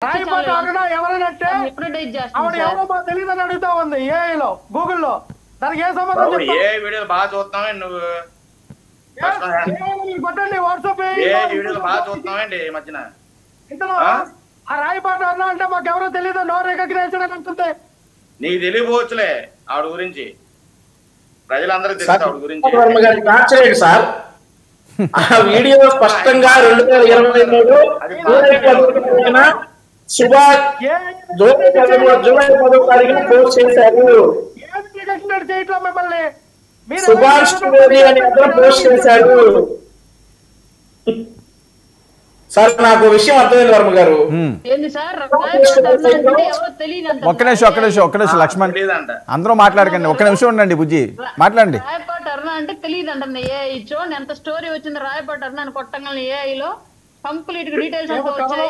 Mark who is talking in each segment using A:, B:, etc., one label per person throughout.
A: రాయపాటి అరుణ ఎవరైనట్టే ఆవిడ ఎవరో మాకు తెలియదని అడుగుతా ఉంది ఏఐలో గూగుల్లో. దానికి ఏ సంబంధం చెప్తా?
B: ఏ వీడియోలు బాగా చూస్తామే నువ్వు
A: కొట్టండి వాట్సాప్
B: వీడియోలు బాగా చూస్తామండి ఈ మధ్యన.
A: ఇంతలో ఆ రాయపాటి అరుణ అంటే మాకు ఎవరో తెలియదు నో రికగ్నైజ్డ్ అని అంటుంది.
B: నీకు తెలియపోవచ్చులే ఆవిడ గురించి, ప్రజలందరికీ తెలుసు ఆవిడ గురించి.
C: సార్ ఆ వీడియో స్పష్టంగా 2023 సుభాష్ జూలై 10వ తారీఖున పోస్ట్ చేశారు.
A: చేయట్లా మిమ్మల్ని
C: సుభాష్ మోదీ అని అతను పోస్ట్ చేశాడు. సార్ నాకు విషయం అర్థమైంది వర్మ గారు.
D: ఒక్క నిమిషం లక్ష్మణ్ అందరూ మాట్లాడకండి, ఒక్క నిమిషం ఉండండి. బుజ్జి మాట్లాడండి.
E: రాయపాటి అరుణ అంటే తెలియదు అండి. ఏఐ చూడండి ఎంత స్టోరీ వచ్చింది. రాయపాటి అరుణ అని కొట్టంగానే ఏఐలో కంప్లీట్ డీటెయిల్స్ అంతా వచ్చాయి.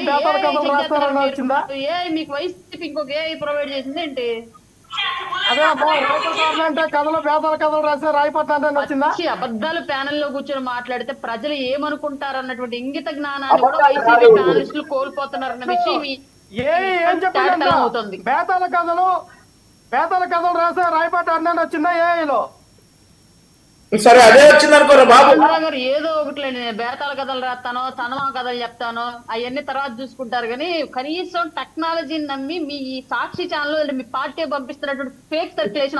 E: ఏఐ మీకు వైసీపీ ఇంకొక ఏఐ ప్రొవైడ్ చేసింది ఏంటి?
A: అదే అంటే కథలు పేదల కథలు రాసే రాయపాటి అంటే వచ్చిందా?
E: అబద్ధాలు ప్యానెల్ లో కూర్చొని మాట్లాడితే ప్రజలు ఏమనుకుంటారు అన్నటువంటి ఇంగిత జ్ఞానాన్ని కూడా వైసీపీ ప్యానలిస్టులు కోల్పోతున్నారన్న విషయం
A: ఏం చెప్పండి. పేదల కథలు రాసే రాయపాటి అంటే వచ్చిందా ఏఐలో?
C: సరే అదే వచ్చింది అనుకోరా బాబు
E: గారు. ఏదో ఒకటిలేండి, నేను బేతాల కథలు రాస్తానో సనమా కథలు చెప్తాను అవన్నీ తర్వాత చూసుకుంటారు. కానీ కనీసం టెక్నాలజీని నమ్మి మీ సాక్షి ఛానల్ మీ పార్టీ పంపిస్తున్నటువంటి ఫేక్ సర్క్యులేషన్